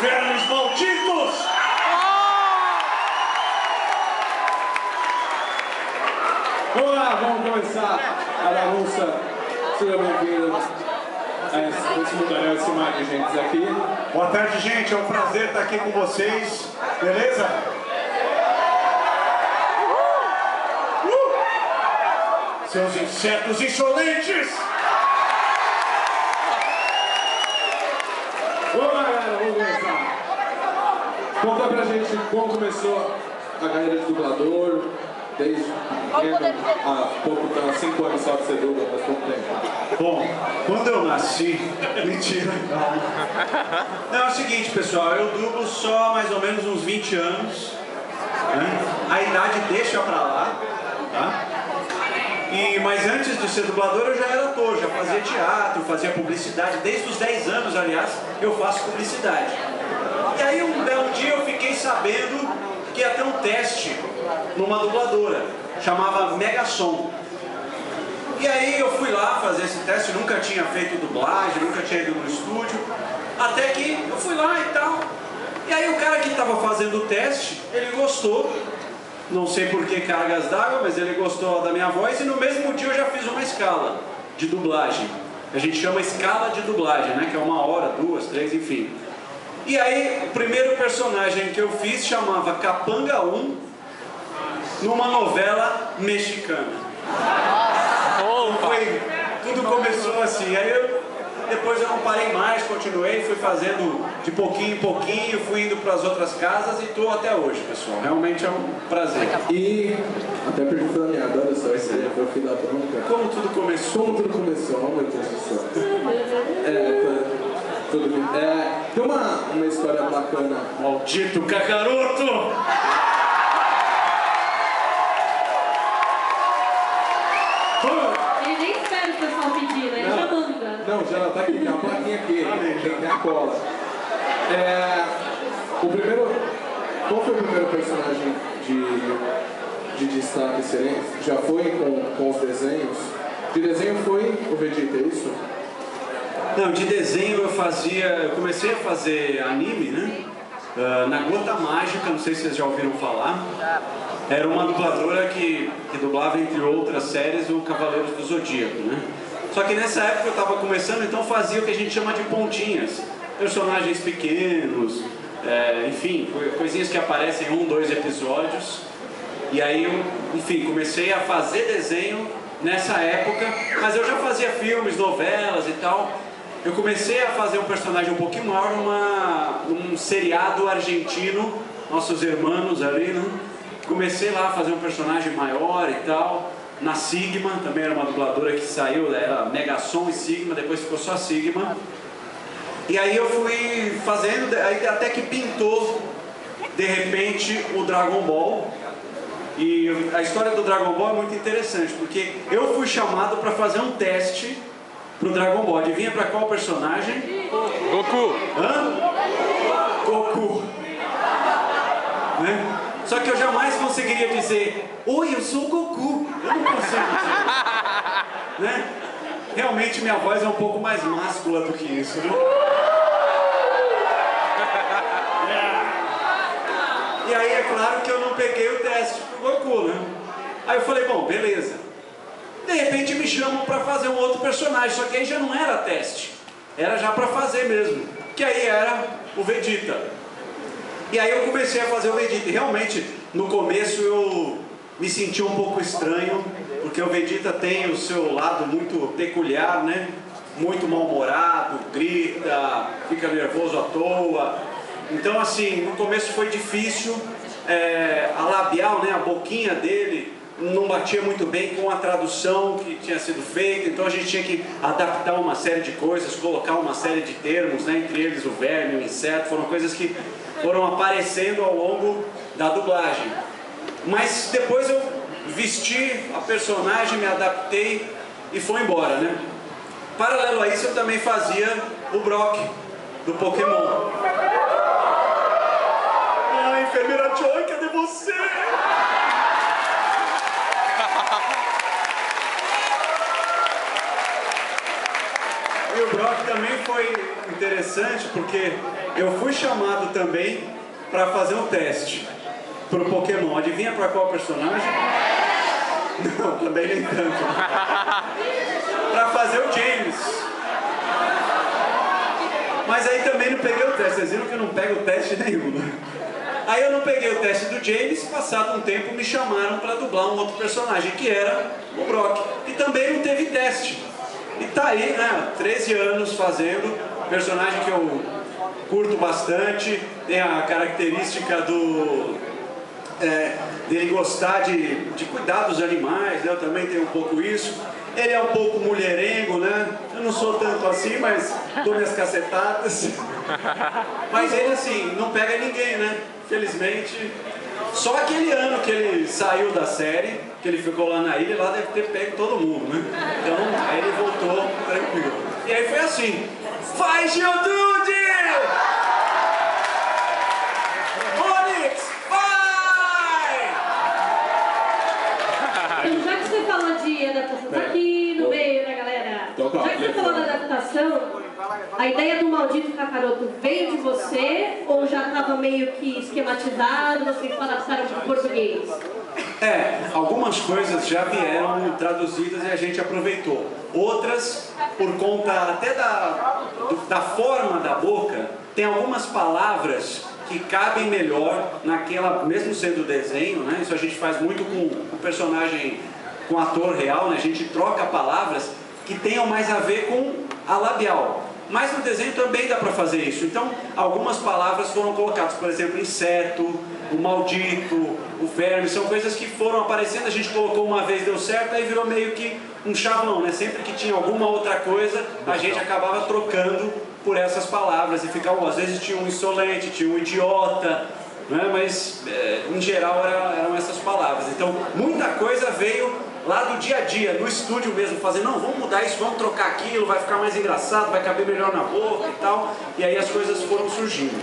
vermes malditos! Vamos lá, vamos começar a bagunça. Seja bem-vindo a esse mundaréu de cima de gente aqui. Boa tarde, gente. É um prazer estar aqui com vocês. Beleza? Seus insetos insolentes! Vamos lá, galera, vamos começar. Conta pra gente como começou a carreira de dublador, desde pequeno, há pouco tempo, 5 anos só que você dubla, faz pouco tempo. Bom, quando eu nasci... Mentira, não. É o seguinte, pessoal, eu dublo só mais ou menos uns 20 anos. Né? A idade deixa pra lá, tá? Mas antes de ser dublador eu já era ator, já fazia teatro, fazia publicidade. Desde os 10 anos, aliás, eu faço publicidade. E aí um belo dia eu fiquei sabendo que ia ter um teste numa dubladora, chamava Megasom. E aí eu fui lá fazer esse teste, nunca tinha feito dublagem, nunca tinha ido no estúdio. Até que eu fui lá e tal. E aí o cara que estava fazendo o teste, ele gostou. Não sei por que cargas d'água, mas ele gostou da minha voz e no mesmo dia eu já fiz uma escala de dublagem. A gente chama escala de dublagem, né? Que é 1 hora, 2, 3, enfim. E aí, o primeiro personagem que eu fiz chamava Capanga 1 numa novela mexicana. Tudo começou assim. Aí depois eu não parei mais, continuei, fui fazendo de pouquinho em pouquinho, fui indo para as outras casas e estou até hoje, pessoal. Realmente é um prazer. E até perdi o flameado, olha só, esse aí foi o fim da bronca. Como tudo começou? Como tudo começou, oh, meu Deus do céu. Tem uma história bacana. Maldito cacaroto! Ele nem espera o pessoal pedir, né? Ele já manda. Não, já tá aqui, tem uma plaquinha aqui, tem a cola. Qual foi o primeiro personagem de destaque excelente? Já foi com os desenhos? De desenho foi o Vegeta, é isso? Não, de desenho eu comecei a fazer anime, né? Na Gota Mágica, não sei se vocês já ouviram falar. Era uma dubladora que dublava, entre outras séries, o Cavaleiros do Zodíaco, né? Só que nessa época eu estava começando, então fazia o que a gente chama de pontinhas. Personagens pequenos, enfim, coisinhas que aparecem em 1, 2 episódios. E aí eu, enfim, comecei a fazer desenho nessa época, mas eu já fazia filmes, novelas e tal. Eu comecei a fazer um personagem um pouquinho maior num seriado argentino, Nossos Hermanos ali, né? Comecei lá a fazer um personagem maior e tal, na Sigma, também era uma dubladora que saiu, era Megasom e Sigma, depois ficou só Sigma. E aí eu fui fazendo, aí até que pintou, de repente, o Dragon Ball. E a história do Dragon Ball é muito interessante, porque eu fui chamado para fazer um teste pro Dragon Ball. Adivinha para qual personagem? Goku! Hã? Goku. Né? Só que eu jamais conseguiria dizer: oi, eu sou o Goku. Eu não consigo dizer. Né? Realmente minha voz é um pouco mais máscula do que isso, né? E aí é claro que eu não peguei o teste pro Goku, né? Aí eu falei, bom, beleza. De repente me chamam pra fazer um outro personagem, só que aí já não era teste. Era já pra fazer mesmo. Que aí era o Vegeta. E aí eu comecei a fazer o Vegeta. E realmente, no começo eu me senti um pouco estranho, porque o Vegeta tem o seu lado muito peculiar, né? Muito mal-humorado, grita, fica nervoso à toa. Então assim, no começo foi difícil, a labial, né, a boquinha dele não batia muito bem com a tradução que tinha sido feita, então a gente tinha que adaptar uma série de coisas, colocar uma série de termos, né, entre eles o verme, o inseto, foram coisas que foram aparecendo ao longo da dublagem. Mas depois eu vesti a personagem, me adaptei e foi embora, né? Paralelo a isso eu também fazia o Brock, do Pokémon. Ah, enfermeira Joy, cadê você? E o Brock também foi interessante porque eu fui chamado também para fazer um teste pro Pokémon. Adivinha para qual personagem? Não, também nem tanto. Para fazer o James. Mas aí também não peguei o teste. Vocês viram que eu não pego teste nenhum, né? Aí eu não peguei o teste do James, passado um tempo me chamaram para dublar um outro personagem, que era o Brock. E também não teve teste. E tá aí, né, 13 anos fazendo, personagem que eu curto bastante, tem a característica dele gostar de cuidar dos animais, né? Eu também tenho um pouco isso. Ele é um pouco mulherengo, né? Eu não sou tanto assim, mas dou minhas cacetadas. Mas ele, assim, não pega ninguém, né? Felizmente. Só aquele ano que ele saiu da série, que ele ficou lá na ilha, lá deve ter pego todo mundo, né? Então, aí ele voltou tranquilo. E aí foi assim: faz, Geodude! Onix, vai! Então, já que você falou de adaptação, tá aqui no meio, né, galera? Já que você falou da adaptação, a ideia do Maldito Kakaroto veio de você ou já estava meio que esquematizado, vocês só adaptaram para o português? Algumas coisas já vieram traduzidas e a gente aproveitou. Outras, por conta até da forma da boca, tem algumas palavras que cabem melhor naquela, mesmo sendo desenho, né? Isso a gente faz muito com o personagem, com o ator real, né? A gente troca palavras que tenham mais a ver com a labial. Mas no desenho também dá para fazer isso. Então, algumas palavras foram colocadas, por exemplo, inseto, o maldito, o verme, são coisas que foram aparecendo, a gente colocou uma vez, deu certo, aí virou meio que um chavão, né? Sempre que tinha alguma outra coisa, a gente acabava trocando por essas palavras e ficava, às vezes tinha um insolente, tinha um idiota, né? Mas em geral eram essas palavras. Então, muita coisa veio lá do dia a dia, no estúdio mesmo, fazendo, não, vamos mudar isso, vamos trocar aquilo, vai ficar mais engraçado, vai caber melhor na boca e tal. E aí as coisas foram surgindo.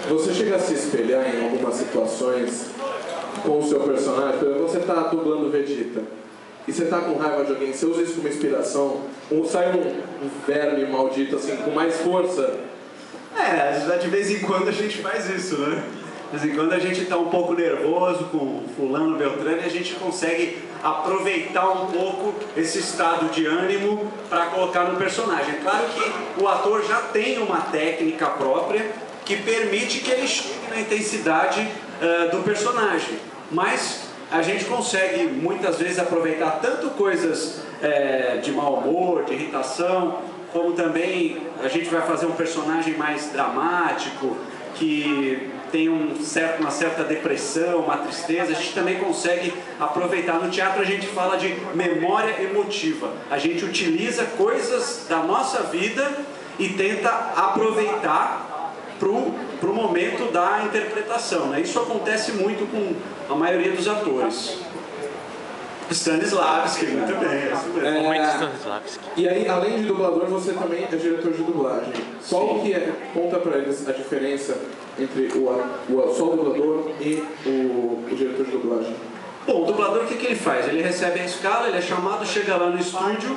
Você chega a se espelhar em algumas situações com o seu personagem? Por exemplo, você está dublando o Vegeta e você está com raiva de alguém, você usa isso como inspiração, sai um verme maldito assim, com mais força? De vez em quando a gente faz isso, né? De vez em quando a gente está um pouco nervoso com fulano, beltrano, e a gente consegue aproveitar um pouco esse estado de ânimo para colocar no personagem. É claro que o ator já tem uma técnica própria que permite que ele chegue na intensidade do personagem, mas a gente consegue muitas vezes aproveitar tanto coisas de mau humor, de irritação, como também a gente vai fazer um personagem mais dramático, que tem uma certa depressão, uma tristeza. A gente também consegue aproveitar. No teatro a gente fala de memória emotiva. A gente utiliza coisas da nossa vida e tenta aproveitar pro momento da interpretação, né? Isso acontece muito com a maioria dos atores. Stanislavski, muito bem. E aí, além de dublador, você também é diretor de dublagem. Qual que é, conta pra eles a diferença entre só o dublador e o diretor de dublagem? Bom, o dublador o que ele faz? Ele recebe a escala, ele é chamado, chega lá no estúdio,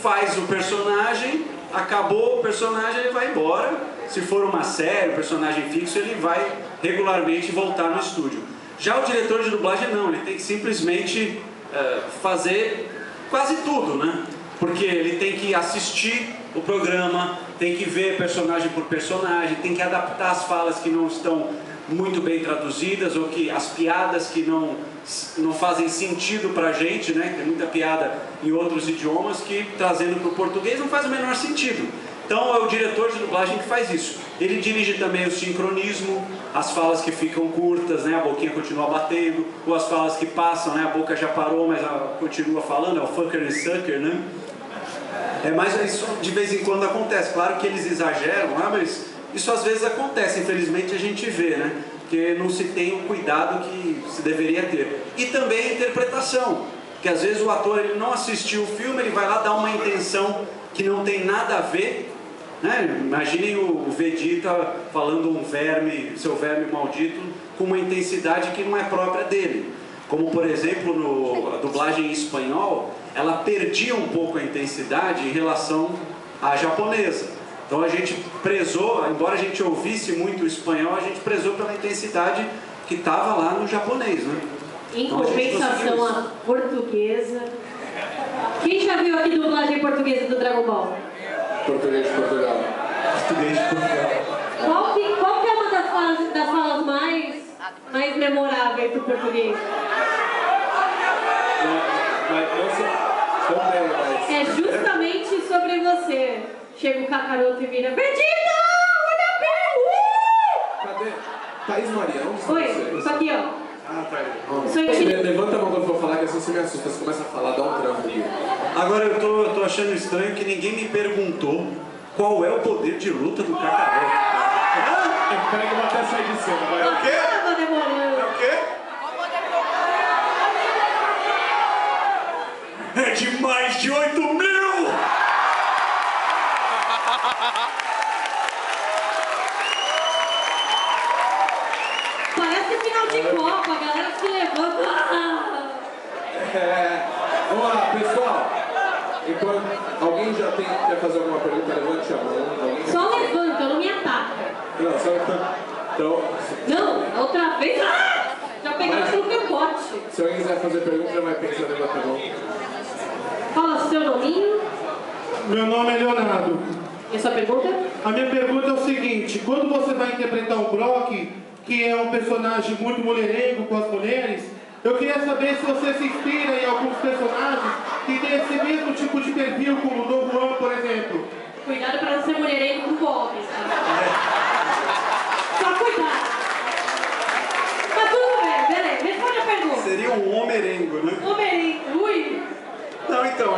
faz o personagem, acabou o personagem, ele vai embora. Se for uma série, um personagem fixo, ele vai regularmente voltar no estúdio. Já o diretor de dublagem não, ele tem que simplesmente fazer quase tudo, né? Porque ele tem que assistir o programa, tem que ver personagem por personagem, tem que adaptar as falas que não estão muito bem traduzidas, ou que as piadas que não fazem sentido pra gente, né? Tem muita piada em outros idiomas que, trazendo para o português, não faz o menor sentido. Então é o diretor de dublagem que faz isso. Ele dirige também o sincronismo, as falas que ficam curtas, né? A boquinha continua batendo, ou as falas que passam, né? A boca já parou, mas ela continua falando, é o fucker e sucker, né? Mas isso de vez em quando acontece. Claro que eles exageram, mas isso às vezes acontece, infelizmente a gente vê, né? Porque não se tem o cuidado que se deveria ter. E também a interpretação, que às vezes o ator ele não assistiu o filme, ele vai lá dar uma intenção que não tem nada a ver, né? Imaginem o Vegeta falando um verme, seu verme maldito, com uma intensidade que não é própria dele. Como por exemplo, a dublagem em espanhol, ela perdia um pouco a intensidade em relação à japonesa. Então a gente prezou, embora a gente ouvisse muito o espanhol, a gente prezou pela intensidade que estava lá no japonês, né? Em compensação a portuguesa. Quem já viu aqui dublagem portuguesa do Dragon Ball? Português de Portugal. Português de Portugal. Qual que é uma das falas mais memoráveis do português? É justamente sobre você. Chega o Kakaroto e vira Vegeta! Olha bem! Cadê? Thaís Marião? Oi, isso aqui, ó. Ah, tá aí. Levanta a mão quando eu for falar, que assim você me assusta, você começa a falar, dá um trampo aqui. Agora eu tô achando estranho que ninguém me perguntou qual é o poder de luta do Kakaroto. Peraí que eu vou até sair de cena, vai. O quê? Tá demorando. É o quê? É de mais de 8.000! Parece final de Copa, a galera se levanta. Vamos lá, pessoal. Enquanto alguém já quer fazer alguma pergunta, levante a mão. Só levanta, não me ataca. Não, só então. Não, outra vez. Já pegaram pelo capote. Se alguém quiser fazer pergunta, já vai pensando em levantar a mão. Fala seu nominho. Meu nome é Leonardo. E a sua pergunta? A minha pergunta é o seguinte: quando você vai interpretar o Brock, que é um personagem muito mulherengo com as mulheres, eu queria saber se você se inspira em alguns personagens que têm esse mesmo tipo de perfil, como o Don Juan, por exemplo. Cuidado para não ser mulherengo com homens, tá? Só cuidado. Mas tudo bem, beleza. Responde a pergunta. Seria um homerengo, né? Homerengo, ui. Não, então,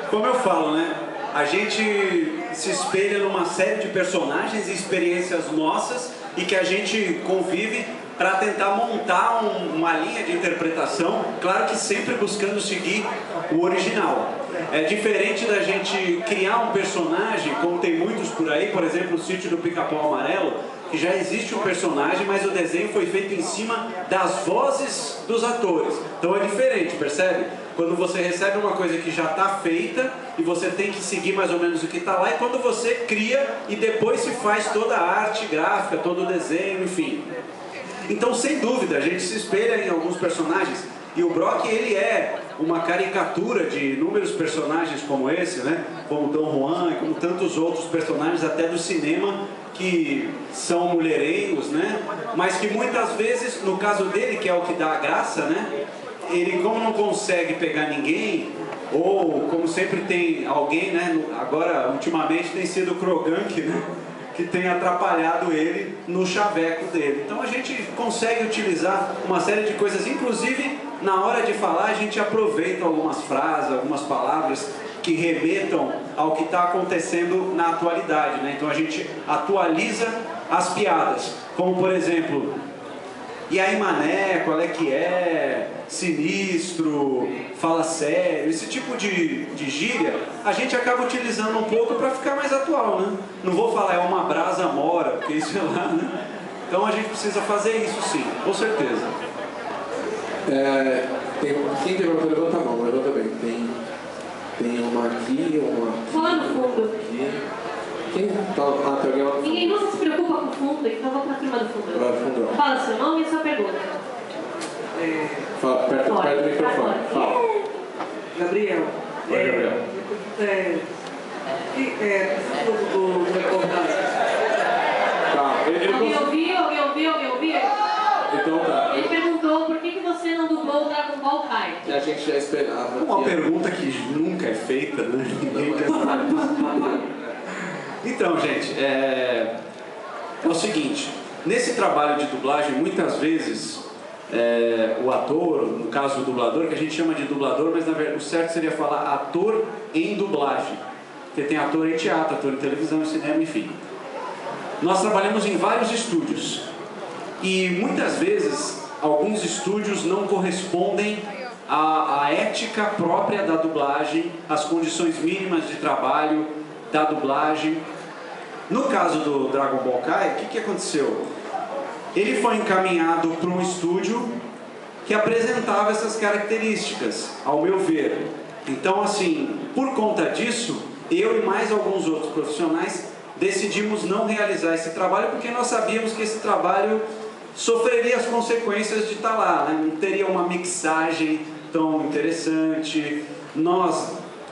como eu falo, né? A gente se espelha numa série de personagens e experiências nossas e que a gente convive para tentar montar uma linha de interpretação, claro que sempre buscando seguir o original. É diferente da gente criar um personagem, como tem muitos por aí, por exemplo, o Sítio do Pica-Pau Amarelo, que já existe um personagem, mas o desenho foi feito em cima das vozes dos atores. Então é diferente, percebe? Quando você recebe uma coisa que já está feita e você tem que seguir mais ou menos o que está lá, e quando você cria e depois se faz toda a arte gráfica, todo o desenho, enfim. Então, sem dúvida, a gente se espelha em alguns personagens. E o Brock, ele é uma caricatura de inúmeros personagens como esse, né? Como Dom Juan e como tantos outros personagens até do cinema que são mulherengos, né? Mas que muitas vezes, no caso dele, que é o que dá a graça, né? Ele, como não consegue pegar ninguém, ou como sempre tem alguém, né? Agora, ultimamente, tem sido o Krogank, né? Que tem atrapalhado ele no chaveco dele. Então a gente consegue utilizar uma série de coisas, inclusive na hora de falar a gente aproveita algumas frases, algumas palavras que remetam ao que está acontecendo na atualidade, né? Então a gente atualiza as piadas, como por exemplo, e aí mané, qual é que é, sinistro, fala sério, esse tipo de gíria, a gente acaba utilizando um pouco para ficar mais atual, né? Não vou falar é uma brasa mora, porque isso é lá, né? Então a gente precisa fazer isso sim, com certeza. Quem tem uma levanta a mão, levanta bem. Tem uma aqui, uma aqui. Lá no fundo. Aqui. Quem tá? Tem alguém lá no fundo. Ninguém nunca se preocupa com o fundo, então vou pra cima do fundo. Vai fundo. Fala seu nome e sua pergunta. Fala, perto do microfone. Fala. Gabriel. Oi, Gabriel. Do reportagem. Tá. Alguém ouviu? Então tá. Ele perguntou por que você não dublou o Dragon Ball Kai. A gente já esperava. Uma pergunta que nunca é feita, né? Ninguém quer saber. Então, gente, é o seguinte, nesse trabalho de dublagem, muitas vezes o ator, no caso o dublador, que a gente chama de dublador, mas na verdade o certo seria falar ator em dublagem, porque tem ator em teatro, ator em televisão, em cinema, enfim. Nós trabalhamos em vários estúdios e muitas vezes alguns estúdios não correspondem à ética própria da dublagem, às condições mínimas de trabalho da dublagem. No caso do Dragon Ball Kai, o que aconteceu? Ele foi encaminhado para um estúdio que apresentava essas características, ao meu ver. Então, assim, por conta disso, eu e mais alguns outros profissionais decidimos não realizar esse trabalho porque nós sabíamos que esse trabalho sofreria as consequências de estar lá, né? Não teria uma mixagem tão interessante,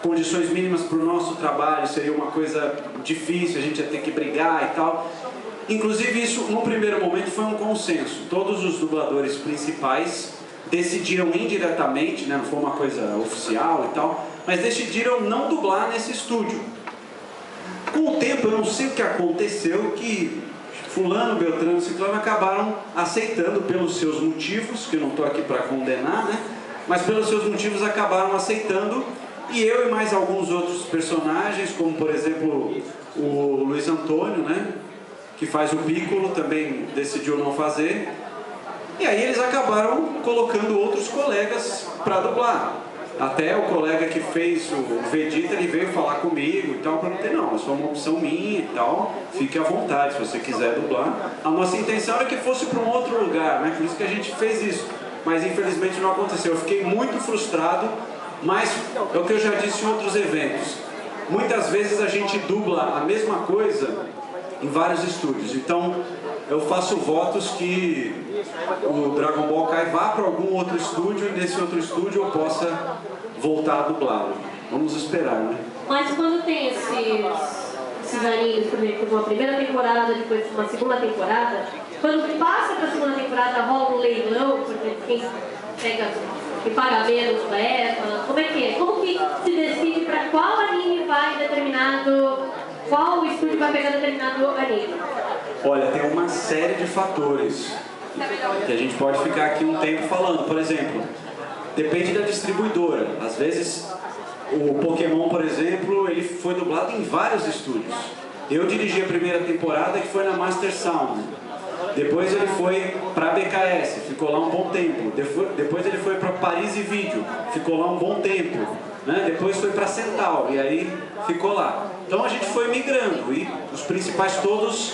condições mínimas para o nosso trabalho seria uma coisa difícil, a gente ia ter que brigar e tal. Inclusive isso, no primeiro momento, foi um consenso. Todos os dubladores principais decidiram indiretamente, né? Não foi uma coisa oficial e tal, mas decidiram não dublar nesse estúdio. Com o tempo, eu não sei o que aconteceu, que fulano, beltrano, ciclano acabaram aceitando pelos seus motivos, que eu não estou aqui para condenar, né? Mas pelos seus motivos acabaram aceitando, e eu e mais alguns outros personagens, como por exemplo o Luiz Antônio, né? Que faz o Piccolo, também decidiu não fazer. E aí eles acabaram colocando outros colegas para dublar. Até o colega que fez o Vegeta, ele veio falar comigo e tal, para não ter, não, é só uma opção minha e tal, fique à vontade se você quiser dublar. A nossa intenção era que fosse para um outro lugar, né? Por isso que a gente fez isso, mas infelizmente não aconteceu. Eu fiquei muito frustrado, mas é o que eu já disse em outros eventos. Muitas vezes a gente dubla a mesma coisa em vários estúdios, então eu faço votos que o Dragon Ball Kai vá para algum outro estúdio e nesse outro estúdio eu possa voltar a dublá-lo. Vamos esperar, né? Mas quando tem esses animes, por exemplo, uma primeira temporada, depois uma segunda temporada, quando passa para a segunda temporada rola um leilão, por exemplo, quem pega e paga menos leva, como é que é? Como que se decide para qual anime vai qual estúdio vai pegar determinado anime? Olha, tem uma série de fatores que a gente pode ficar aqui um tempo falando. Por exemplo, depende da distribuidora. Às vezes, o Pokémon, por exemplo, ele foi dublado em vários estúdios. Eu dirigi a primeira temporada, que foi na Master Sound. Depois ele foi para a BKS, ficou lá um bom tempo. Depois ele foi para Paris e Vídeo, ficou lá um bom tempo. Né? Depois foi para Central, e aí ficou lá. Então a gente foi migrando, e os principais todos,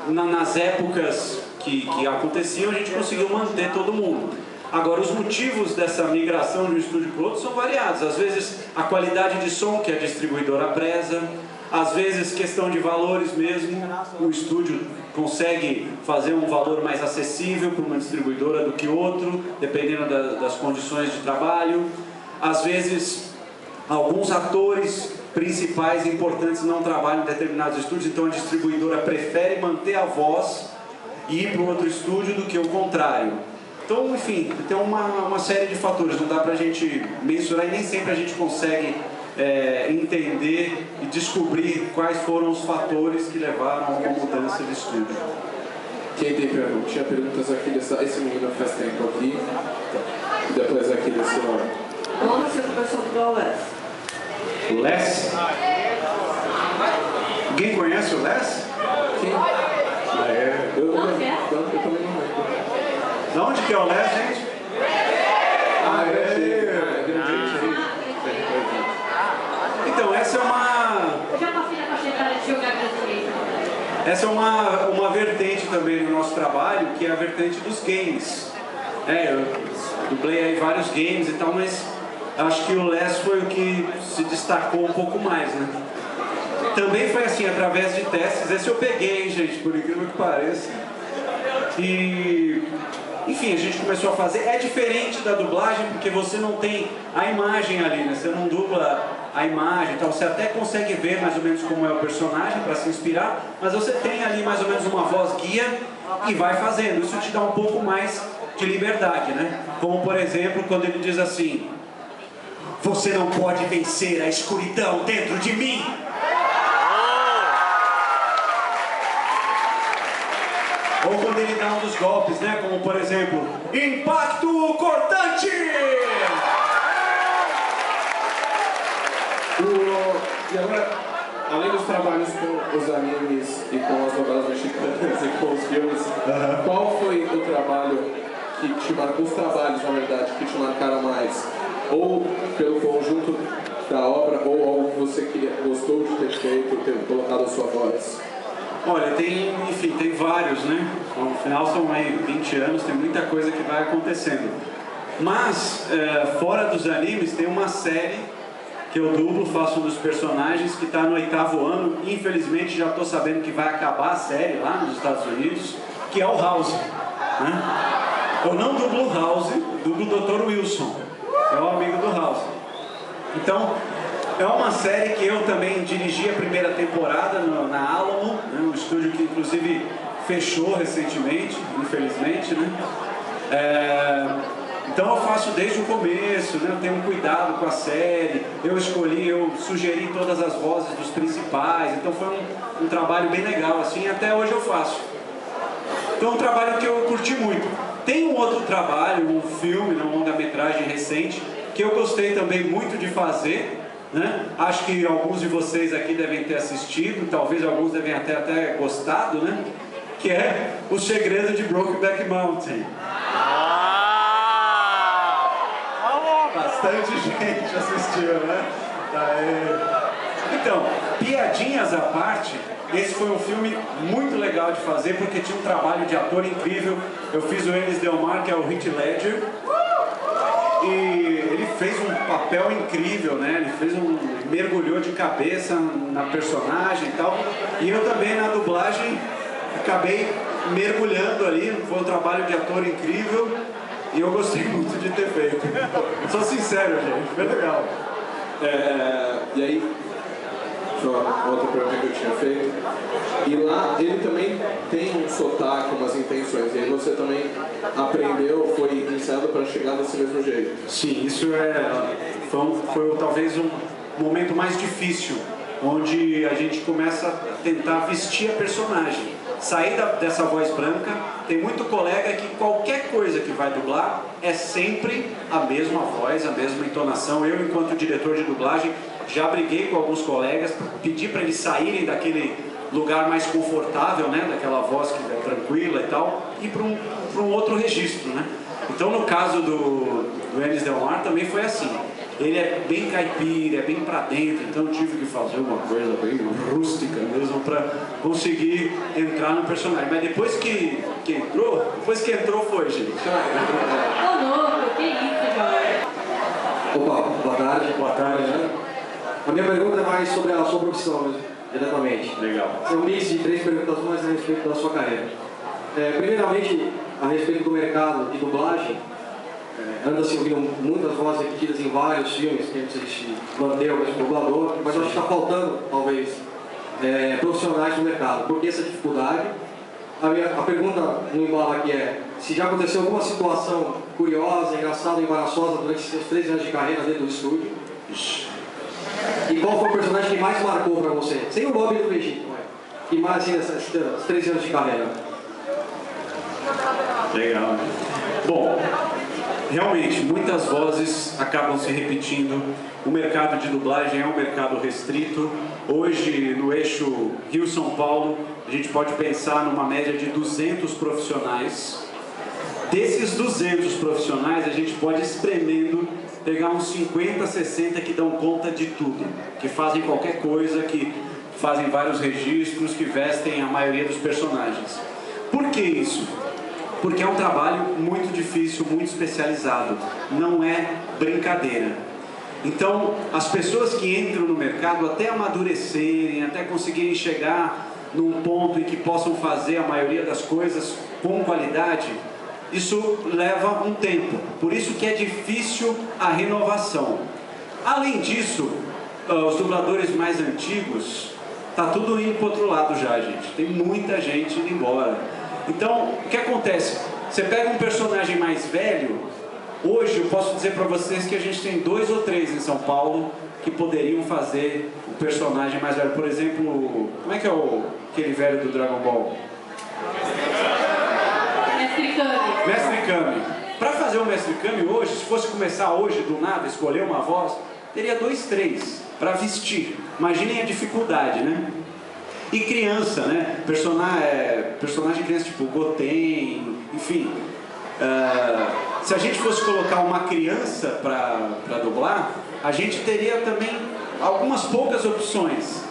nas épocas que aconteciam, a gente conseguiu manter todo mundo. Agora, os motivos dessa migração de um estúdio para o outro são variados. Às vezes, a qualidade de som que a distribuidora preza, às vezes, questão de valores mesmo. O estúdio consegue fazer um valor mais acessível para uma distribuidora do que outro, dependendo das condições de trabalho. Às vezes, alguns atores principais importantes não trabalham em determinados estúdios, então a distribuidora prefere manter a voz e ir para o outro estúdio do que o contrário. Então, enfim, tem uma série de fatores, não dá para a gente mensurar e nem sempre a gente consegue entender e descobrir quais foram os fatores que levaram a uma mudança de estúdio. Quem tem perguntas? Tinha perguntas aqui esse menino faz tempo aqui, e depois aqui desse lado. Onde você começou a dublar o Les? O Les? Alguém conhece o Les? Quem? Eu também não lembro. De onde que é o Les, gente? Então, essa é uma... Eu já passei na faixa etária de jogar brasileiro. Essa é uma vertente também no nosso trabalho, que é a vertente dos games. Eu dublei aí vários games e tal, mas acho que o Les foi o que se destacou um pouco mais, né? Também foi assim, através de testes. Esse eu peguei, gente, por incrível que pareça. E... enfim, a gente começou a fazer. É diferente da dublagem porque você não tem a imagem ali, né? Você não dubla a imagem, então você até consegue ver mais ou menos como é o personagem para se inspirar, mas você tem ali mais ou menos uma voz guia e vai fazendo. Isso te dá um pouco mais de liberdade, né? Como por exemplo, quando ele diz assim: você não pode vencer a escuridão dentro de mim. Ou quando ele dá um dos golpes, né? Como por exemplo, impacto cortante! E agora, além dos trabalhos com os animes e com as novelas mexicanas e com os filmes, qual foi o trabalho que te marcou, os trabalhos, na verdade, que te marcaram mais? Ou pelo conjunto da obra, ou algo que você gostou de ter feito, ter colocado a sua voz? Olha, tem vários, né? No final são aí 20 anos, tem muita coisa que vai acontecendo. Mas, fora dos animes, tem uma série que eu dublo, faço um dos personagens que está no 8º ano. Infelizmente já estou sabendo que vai acabar a série lá nos Estados Unidos, que é o House, né? Eu não dublo o House, dublo o Dr. Wilson, é o amigo do House. Então, é uma série que eu também dirigi a primeira temporada na Alamo, né? Um estúdio que inclusive fechou recentemente, infelizmente, né? Então eu faço desde o começo, né? Eu tenho um cuidado com a série, eu sugeri todas as vozes dos principais, então foi um trabalho bem legal, assim, até hoje eu faço. Então é um trabalho que eu curti muito. Tem um outro trabalho, um filme, uma longa-metragem recente, que eu gostei também muito de fazer, né? Acho que alguns de vocês aqui devem ter assistido, talvez alguns devem até gostado, né? Que é O Segredo de Brokeback Mountain. Bastante gente assistiu, né? Então, piadinhas à parte, esse foi um filme muito legal de fazer, porque tinha um trabalho de ator incrível. Eu fiz o Enes Del Mar, que é o Heath Ledger, e ele fez um papel incrível, né? Ele mergulhou de cabeça na personagem e tal. E eu também na dublagem acabei mergulhando ali, foi um trabalho de ator incrível e eu gostei muito de ter feito. Sou sincero, gente, foi legal. E aí, outra pergunta que eu tinha feito, e lá ele também tem um sotaque, umas intenções, e aí você também aprendeu, foi ensaiado para chegar desse mesmo jeito. Sim, isso foi talvez um momento mais difícil, onde a gente começa a tentar vestir a personagem. Sair dessa voz branca, tem muito colega que qualquer coisa que vai dublar é sempre a mesma voz, a mesma entonação. Eu, enquanto diretor de dublagem, já briguei com alguns colegas, pedi para eles saírem daquele lugar mais confortável, né, daquela voz que é tranquila e tal, e para um outro registro, né? Então, no caso do Enes Del Mar também foi assim. Ele é bem caipira, é bem pra dentro, então eu tive que fazer uma coisa bem rústica mesmo para conseguir entrar no personagem. Mas depois que entrou foi, gente. Ô louco, que isso, galera? Opa, boa tarde. Boa tarde. A minha pergunta é mais sobre a sua profissão, diretamente. Legal. É um mix de 3 perguntas mais a respeito da sua carreira. Primeiramente, a respeito do mercado de dublagem, anda-se ouvindo muitas vozes repetidas em vários filmes, que a gente manter o mesmo dublador, mas acho que está faltando, talvez, profissionais no mercado. Por que essa dificuldade? A pergunta no embalo aqui é, se já aconteceu alguma situação curiosa, engraçada, embaraçosa durante seus 13 anos de carreira dentro do estúdio? E qual foi o personagem que mais marcou para você? Sem o Bob do Egito, que mais, assim, nesses 13 anos de carreira? Legal. Bom, realmente, muitas vozes acabam se repetindo. O mercado de dublagem é um mercado restrito. Hoje, no eixo Rio-São Paulo, a gente pode pensar numa média de 200 profissionais. Desses 200 profissionais, a gente pode espremendo pegar uns 50, 60 que dão conta de tudo, que fazem qualquer coisa, que fazem vários registros, que vestem a maioria dos personagens. Por que isso? Porque é um trabalho muito difícil, muito especializado, não é brincadeira. Então, as pessoas que entram no mercado, até amadurecerem, até conseguirem chegar num ponto em que possam fazer a maioria das coisas com qualidade, isso leva um tempo, por isso que é difícil a renovação. Além disso, os dubladores mais antigos, tá tudo indo para o outro lado já, gente. Tem muita gente indo embora. Então, o que acontece? Você pega um personagem mais velho, hoje eu posso dizer para vocês que a gente tem 2 ou 3 em São Paulo que poderiam fazer o personagem mais velho. Por exemplo, como é que é aquele velho do Dragon Ball? Mestre Kami. Para fazer o Mestre Kami hoje, se fosse começar hoje do nada, escolher uma voz, teria 2, 3 para vestir. Imaginem a dificuldade, né? E criança, né? Personagem criança tipo Goten, enfim. Se a gente fosse colocar uma criança para dublar, a gente teria também algumas poucas opções.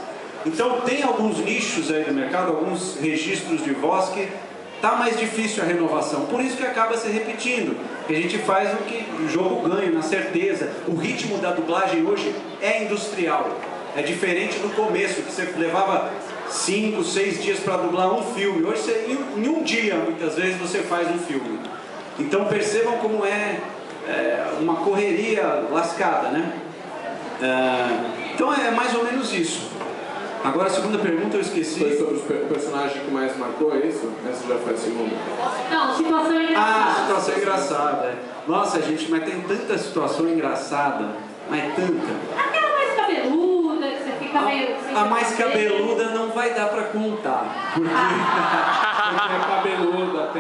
Então tem alguns nichos aí no mercado, alguns registros de voz que tá mais difícil a renovação, por isso que acaba se repetindo, que a gente faz o jogo ganha, na certeza. O ritmo da dublagem hoje é industrial, é diferente do começo, que você levava 5, 6 dias para dublar um filme. Hoje, em um dia, muitas vezes, você faz um filme. Então percebam como é uma correria lascada, né? Então é mais ou menos isso. Agora a segunda pergunta eu esqueci. Foi sobre o personagem que mais marcou, é isso? Essa já foi a segunda. Não, situação engraçada. Ah, situação engraçada. Nossa, gente, mas tem tanta situação engraçada. Mas tanta. Aquela mais cabeluda, que você fica meio... A mais cabeluda não vai dar pra contar. Porque é cabeluda,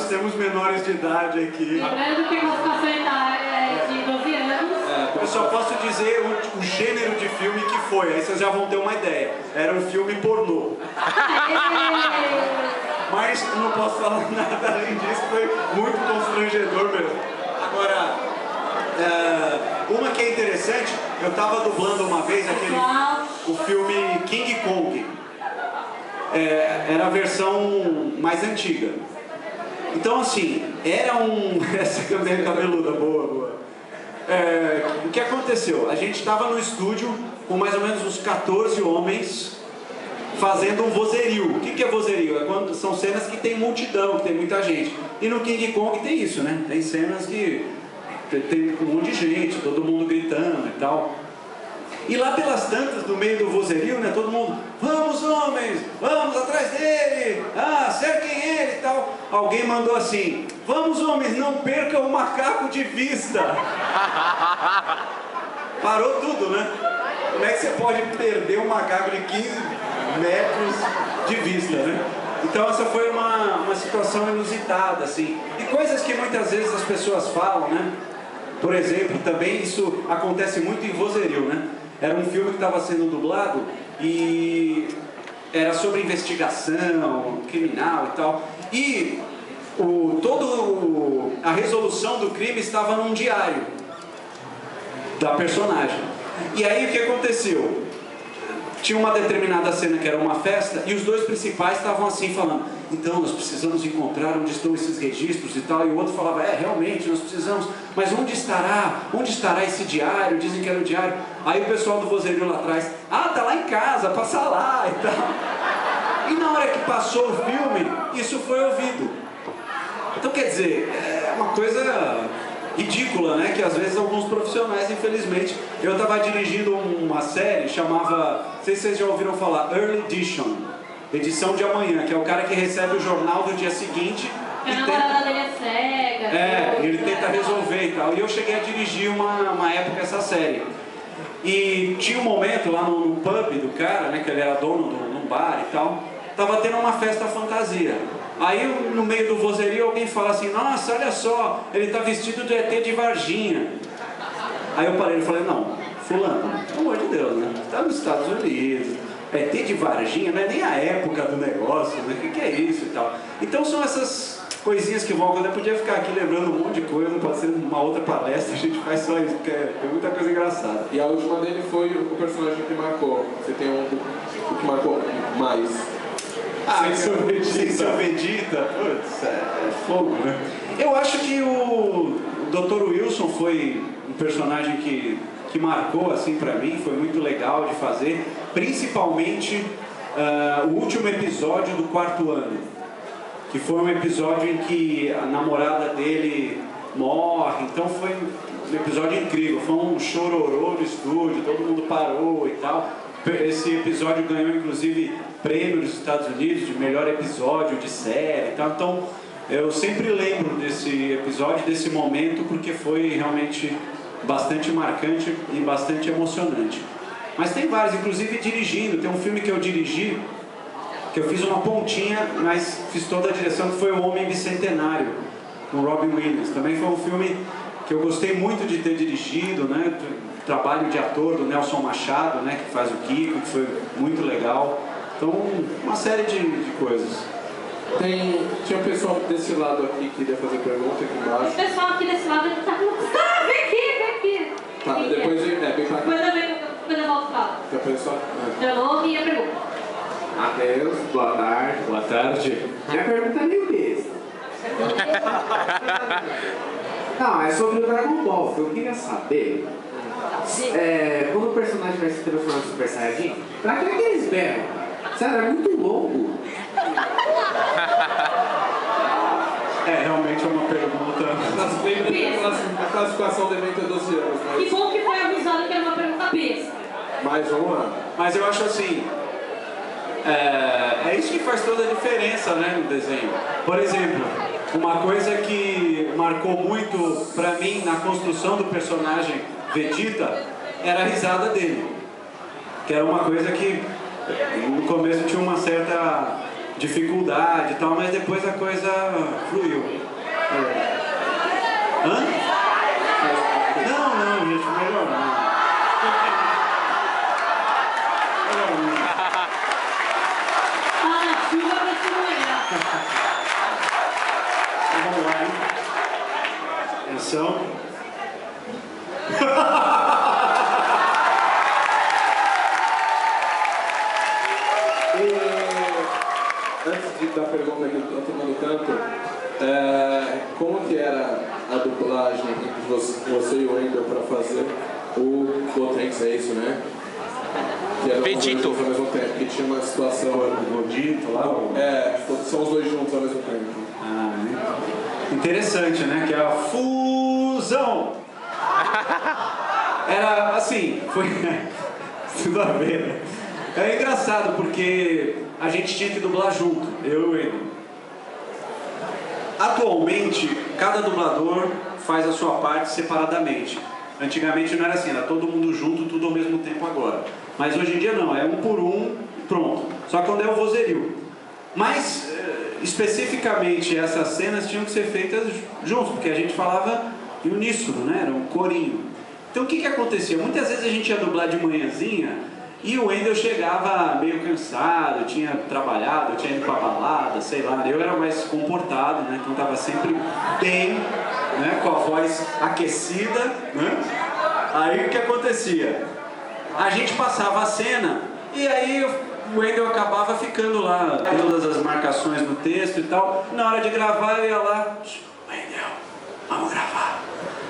temos menores de idade aqui. Lembrando que a situação etária de 12 anos. Eu só posso dizer o gênero de filme que foi, aí vocês já vão ter uma ideia. Era um filme pornô. Mas não posso falar nada além disso, foi muito constrangedor mesmo. Agora, uma que é interessante, eu estava dublando uma vez o filme King Kong. Era a versão mais antiga. Então assim, era essa câmera cabeluda, boa. O que aconteceu? A gente estava no estúdio com mais ou menos uns 14 homens fazendo um vozerio. O que é vozerio? São cenas que tem multidão, que tem muita gente. E no King Kong tem isso, né? Tem cenas que tem um monte de gente, todo mundo gritando e tal. E lá pelas tantas, no meio do vozerio, né? Todo mundo, vamos homens, vamos atrás dele, cerquem ele e tal. Alguém mandou assim, vamos homens, não percam o macaco de vista. Parou tudo, né? Como é que você pode perder um macaco de 15 metros de vista, né? Então essa foi uma situação inusitada, assim. E coisas que muitas vezes as pessoas falam, né? Por exemplo, também isso acontece muito em vozerio, né? Era um filme que estava sendo dublado e era sobre investigação criminal e tal. E a resolução do crime estava num diário da personagem. E aí o que aconteceu? Tinha uma determinada cena que era uma festa e os dois principais estavam assim falando, então nós precisamos encontrar onde estão esses registros e tal, e o outro falava, realmente nós precisamos, mas onde estará esse diário? Dizem que era o diário. Aí o pessoal do vozerio lá atrás, tá lá em casa, passa lá e tal. E na hora que passou o filme, isso foi ouvido. Então quer dizer, é uma coisa ridícula, né? Que às vezes alguns profissionais, infelizmente... Eu estava dirigindo uma série, chamava... Não sei se vocês já ouviram falar, Early Edition. Edição de amanhã, que é o cara que recebe o jornal do dia seguinte... A namorada dele é cega. Ele tenta resolver e tal. E eu cheguei a dirigir uma época essa série. E tinha um momento lá no pub do cara, né? Que ele era dono de um bar e tal. Tava tendo uma festa fantasia. Aí no meio do vozerio alguém fala assim, nossa, olha só, ele tá vestido de ET de Varginha. Aí eu parei e falei, não, fulano, pelo amor de Deus, né? Você tá nos Estados Unidos, ET de Varginha, não é nem a época do negócio, né? O que é isso e tal. Então são essas coisinhas que vão acontecer. Eu podia ficar aqui lembrando um monte de coisa, pode ser uma outra palestra, a gente faz só isso, porque tem muita coisa engraçada. E a última dele foi o personagem que marcou. Você tem o que marcou mais? Sem ser o Vegeta, putz, é fogo, né? Eu acho que o Dr. Wilson foi um personagem que marcou, assim, pra mim, foi muito legal de fazer, principalmente o último episódio do 4º ano, que foi um episódio em que a namorada dele morre, então foi um episódio incrível, foi um chororô no estúdio, todo mundo parou e tal. Esse episódio ganhou, inclusive, prêmio nos Estados Unidos de melhor episódio de série e tal. Então, eu sempre lembro desse episódio, desse momento, porque foi realmente bastante marcante e bastante emocionante. Mas tem vários, inclusive dirigindo. Tem um filme que eu dirigi, que eu fiz uma pontinha, mas fiz toda a direção, que foi O Homem Bicentenário, com Robin Williams. Também foi um filme que eu gostei muito de ter dirigido, né? Trabalho de ator do Nelson Machado, né, que faz o Kiko, que foi muito legal. Então, uma série de coisas. Tinha um pessoal desse lado aqui que queria fazer pergunta aqui embaixo. O pessoal aqui desse lado está falando, vem aqui. Tá, depois vem pra cá. Depois eu volto pra Que a pessoa... Meu nome e a pergunta. Matheus, boa tarde. Boa tarde. Minha pergunta é meio besta. Não, é sobre o Dragon Ball. Eu queria saber, quando o personagem vai se transformar no Super Saiyajin, pra que eles berram? Sério, é muito longo. Realmente é uma pergunta. A classificação do evento é 12 anos, mas... Que bom que foi avisado que era uma pergunta besta. Mas vamos lá. Mas eu acho assim, é isso que faz toda a diferença, né, no desenho. Por exemplo, uma coisa que marcou muito pra mim na construção do personagem Vegeta era a risada dele. Que era uma coisa que no começo tinha uma certa dificuldade e tal, mas depois a coisa fluiu. Hã? Não, gente, melhor não. Vamos lá, hein? Atenção. Antes da pergunta que eu tô tomando tanto, como que era a dublagem entre você e o Wendel para fazer o Gotenks, é isso, né? Que era Vegito. Ao mesmo tempo, que tinha uma situação... O Godito lá? São os dois juntos ao mesmo tempo. Interessante, né? Que é a fusão. Era assim, foi tudo a ver, né? É engraçado porque a gente tinha que dublar junto, eu e ele. Atualmente, cada dublador faz a sua parte separadamente. Antigamente não era assim, era todo mundo junto, tudo ao mesmo tempo agora. Mas hoje em dia não, é um por um, pronto. Só quando é o vozerio. Mas, especificamente, essas cenas tinham que ser feitas juntos, porque a gente falava em uníssono, né? Era um corinho. Então o que acontecia? Muitas vezes a gente ia dublar de manhãzinha e o Wendel chegava meio cansado, tinha trabalhado, tinha ido pra balada, sei lá. Eu era mais comportado, né? Então estava sempre bem, né? Com a voz aquecida, né? Aí o que acontecia? A gente passava a cena e aí o Wendel acabava ficando lá, todas as marcações no texto e tal. Na hora de gravar eu ia lá, Wendel, vamos gravar.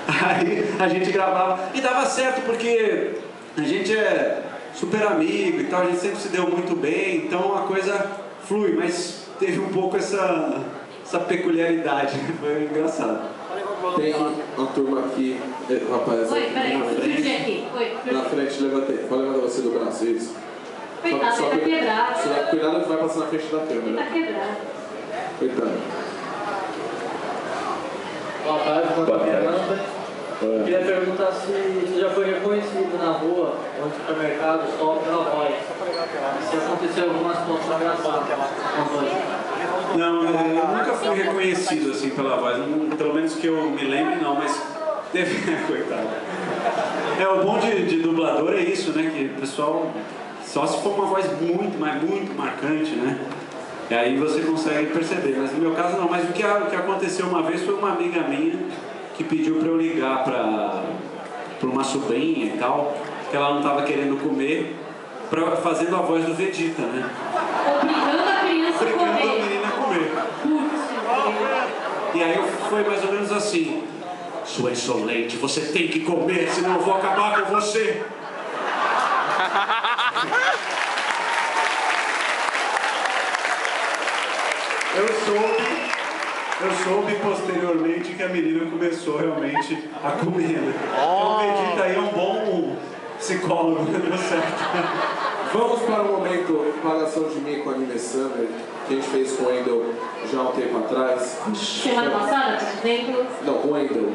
Aí a gente gravava e dava certo porque a gente é super amigo e tal, a gente sempre se deu muito bem, então a coisa flui, mas teve um pouco essa peculiaridade, foi engraçado. Tem uma turma aqui, rapaz, Oi, peraí, surgi aqui. Oi, na frente, levantei. Pode levantar você do braço, isso. Coitado, ele tá quebrado. Cuidado que vai passar na frente da câmera. Ele tá quebrado. Coitado. Boa tarde, Fernanda. Eu queria perguntar se você já foi reconhecido na rua, ou no supermercado, só pela voz. Se aconteceu alguma situação engraçada com a voz. Não, eu nunca fui reconhecido assim pela voz, pelo menos que eu me lembre não, mas teve, coitado. O bom de dublador é isso, né, que o pessoal, só se for uma voz muito, mas muito marcante, né, e aí você consegue perceber, mas no meu caso não, mas o que aconteceu uma vez foi uma amiga minha que pediu para eu ligar para uma sobrinha e tal, que ela não estava querendo comer, fazendo a voz do Vegeta, né? Obrigando a criança a comer. Obrigando a menina a comer. E aí foi mais ou menos assim: sua insolente, você tem que comer, senão eu vou acabar com você. Eu soube posteriormente que a menina começou realmente a comer. Né? Então o Vegeta aí é um bom psicólogo, deu certo. Vamos para o momento Pagação de Mico Anime Summer, que a gente fez com o Wendel já há um tempo atrás. Semana passada, por exemplo? Não, com o Wendel.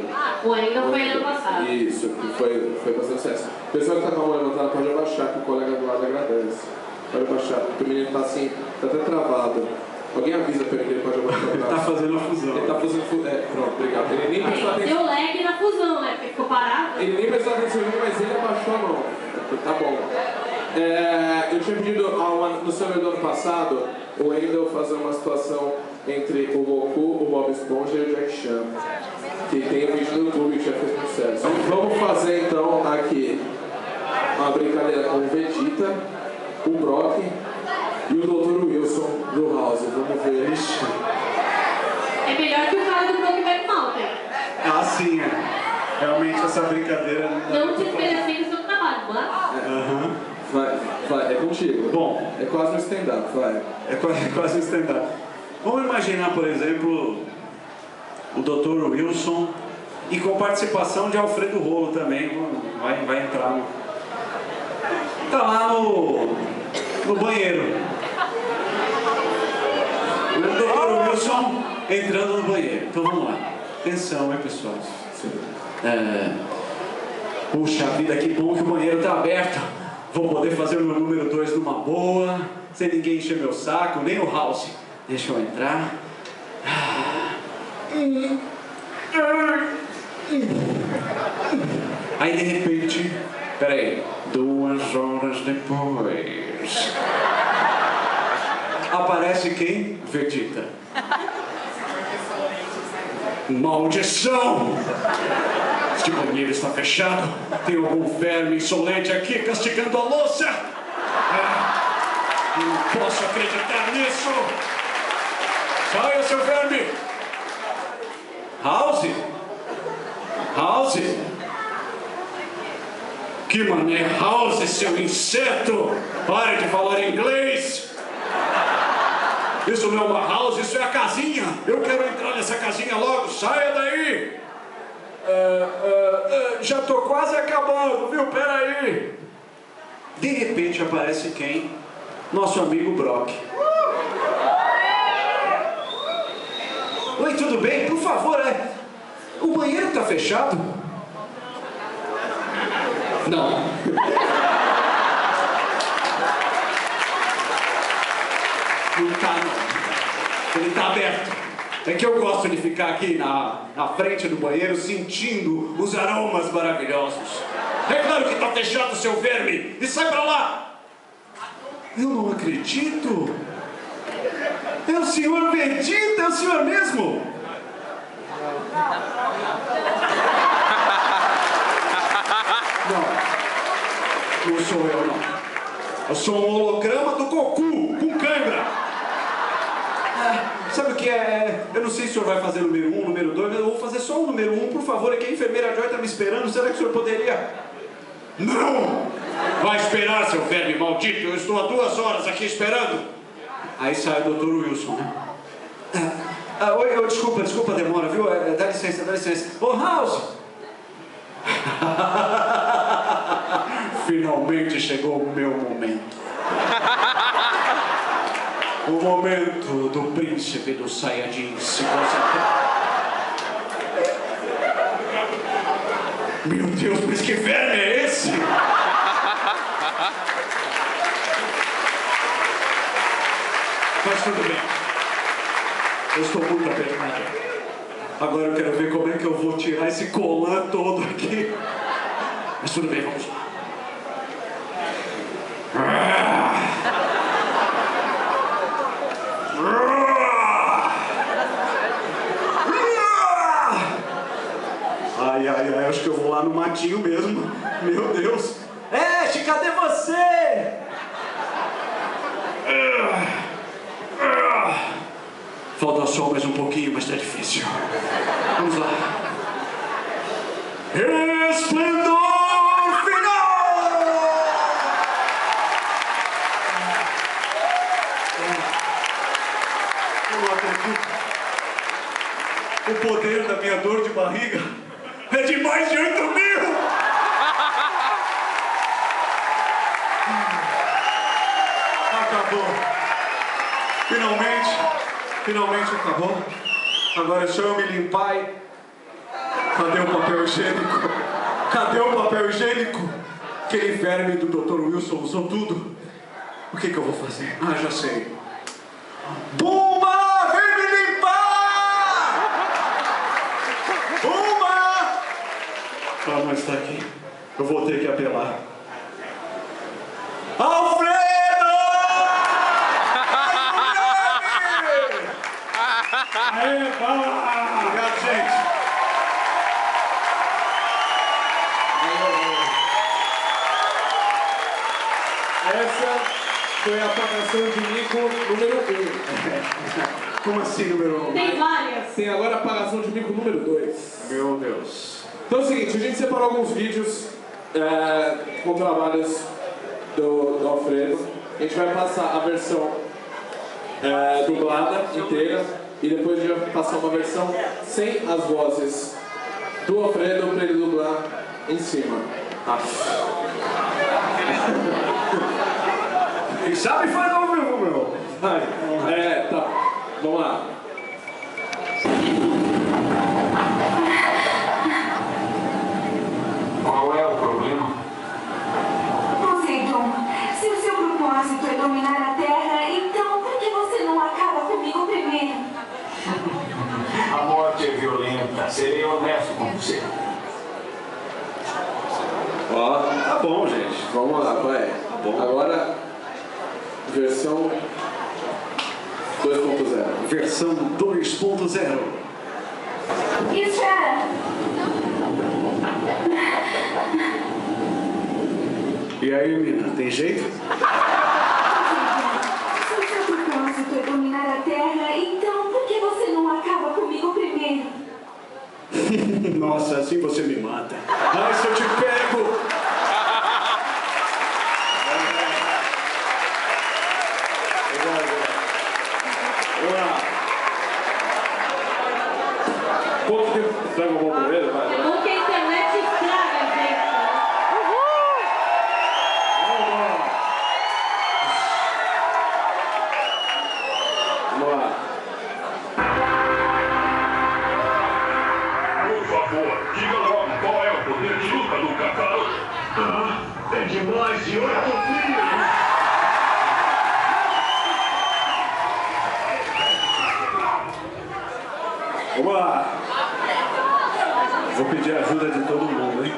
O Wendel foi ano passado. Isso, que foi bastante sucesso. O pessoal que está com a mão levantada pode abaixar, que o colega do lado agradece. Pode abaixar, porque o menino está assim, está até travado. Alguém avisa para ele que ele pode abaixar. Ele está fazendo a fusão. Ele está fazendo fusão. Pronto, obrigado. Ele nem prestou atenção. Deu lag na fusão, né? Porque ficou parado. Ele nem prestou atenção em mim, mas ele abaixou a mão. Tá bom. Eu tinha pedido no summer do ano passado o Wendel fazer uma situação entre o Goku, o Bob Esponja e o Jack Chan, que tem um vídeo no YouTube que já fez sucesso. Vamos fazer então aqui uma brincadeira com o Vegeta, o Brock e o Dr. Wilson do House. Vamos ver. É melhor que o cara do Brokeback Mountain. Sim, realmente essa brincadeira... Não te desmerecendo o seu trabalho, mas... Vai, é contigo. Bom, é quase um stand-up, vai. É quase um stand-up. Vamos imaginar, por exemplo, o Dr. Wilson e com participação de Alfredo Rolo também, vai entrar no... Tá lá no banheiro. O Dr. Wilson entrando no banheiro. Então vamos lá. Atenção, pessoal? Puxa vida, que bom que o banheiro tá aberto. Vou poder fazer o meu número 2 numa boa, sem ninguém encher meu saco, nem o House. Deixa eu entrar. Aí de repente, peraí, 2 horas depois, aparece quem? Vegeta. Maldição! Este banheiro está fechado. Tem algum verme insolente aqui castigando a louça. Não posso acreditar nisso. Saia, seu verme. House? House? Que mané, House, seu inseto! Pare de falar inglês! Isso não é uma house, isso é a casinha! Eu quero entrar nessa casinha logo, saia daí! Já tô quase acabando, viu? Peraí! De repente aparece quem? Nosso amigo Brock. Oi, tudo bem? Por favor, o banheiro tá fechado? Não. Não tá, não. Ele tá aberto. É que eu gosto de ficar aqui na frente do banheiro sentindo os aromas maravilhosos. É claro que tá fechado, seu verme! E sai pra lá! Eu não acredito! É o senhor Vegeta, é o senhor mesmo? Não sou eu, não. Eu sou um holograma do Goku, com câimbra. Sabe o que é? Eu não sei se o senhor vai fazer número 1, número 2, mas eu vou fazer só o número 1, por favor. É que a enfermeira Joy está me esperando. Será que o senhor poderia... Não! Vai esperar, seu verme maldito. Eu estou há 2 horas aqui esperando. Aí sai o Dr. Wilson, né? Oi, desculpa a demora, viu? Dá licença. Ô, House! Finalmente chegou o meu momento. O momento do príncipe dos Saiyajins se concentrar. Meu Deus, mas que verme é esse? Mas tudo bem. Eu estou muito apertado. Agora eu quero ver como é que eu vou tirar esse colã todo aqui. Mas tudo bem, vamos lá. Ai, acho que eu vou lá no matinho mesmo. Meu Deus. Ash, cadê você? Falta só mais um pouquinho, mas tá difícil. Vamos lá. Esplendor final! Eu não acredito. O poder da minha dor de barriga é de mais de 8.000! Acabou. Finalmente acabou. Agora é só eu me limpar e... Cadê o papel higiênico? Cadê o papel higiênico? Aquele verme do Dr. Wilson usou tudo. O que eu vou fazer? Ah, já sei. Bulma! Vem me limpar! Bulma! Ela não está aqui. Eu vou ter que apelar. Alfredo! Obrigado, gente. Essa foi a apagação de mico número 1. Como assim número 1? Tem várias. Tem agora a apagação de comigo número 2. Meu Deus. Então é o seguinte, a gente separou alguns vídeos com trabalhos do Alfredo. A gente vai passar a versão dublada inteira e depois a gente vai passar uma versão sem as vozes do Alfredo para ele dublar em cima. Quem sabe faz ao vivo, meu. Vai. Tá. Vamos lá. Qual é o problema? Poseidon, se o seu propósito é dominar a Terra, então por que você não acaba comigo primeiro? A morte é violenta. Serei honesto com você. Ó, Tá bom, gente. vamos lá, vai. Tá bom. Agora, versão 2.0. Versão 2.0. Espera! E aí, menina, tem jeito? Se o seu propósito é dominar a Terra, então por que você não acaba comigo primeiro? Nossa, assim você me mata. Ai, se eu te pego! Vamos lá. Quanto tempo estraga o bom primeiro? Vai. É bom que a internet estraga a gente. Vamos lá. Por favor, diga logo qual é o poder de luta do Kakaroto. É de mais de 8 filhos. Vamos lá. Vou pedir a ajuda de todo mundo, hein?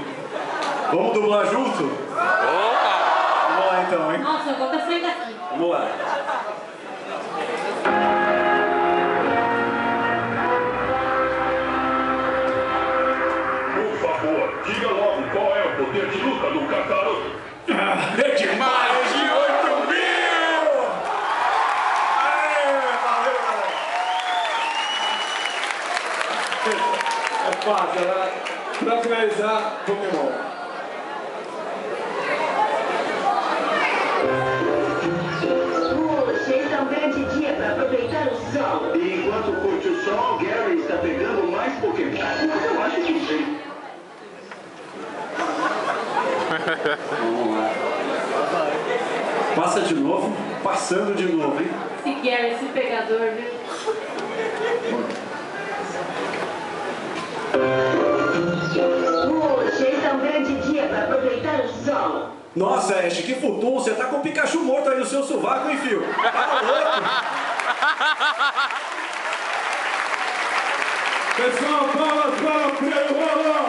Vamos dublar junto? Vamos lá então, hein? Nossa, eu vou até sair daqui. Vamos lá. Por favor, diga logo qual é o poder de luta do Kakaroto. É de mais de 8.000! Aê, valeu, galera! É fácil, né? Pra finalizar, Pokémon. Hoje é um grande dia para aproveitar o sol. E enquanto curte o sol, Gary está pegando mais Pokémon. Eu acho que sim. Vamos lá. Passa de novo, passando de novo, hein? Esse Gary, esse pegador, viu? Hoje é um grande dia para aproveitar o sol. Nossa, Ash, que futum, você tá com o Pikachu morto aí no seu sovaco, hein, filho? Tá louco? Pessoal, palmas para o Pedro Rolão!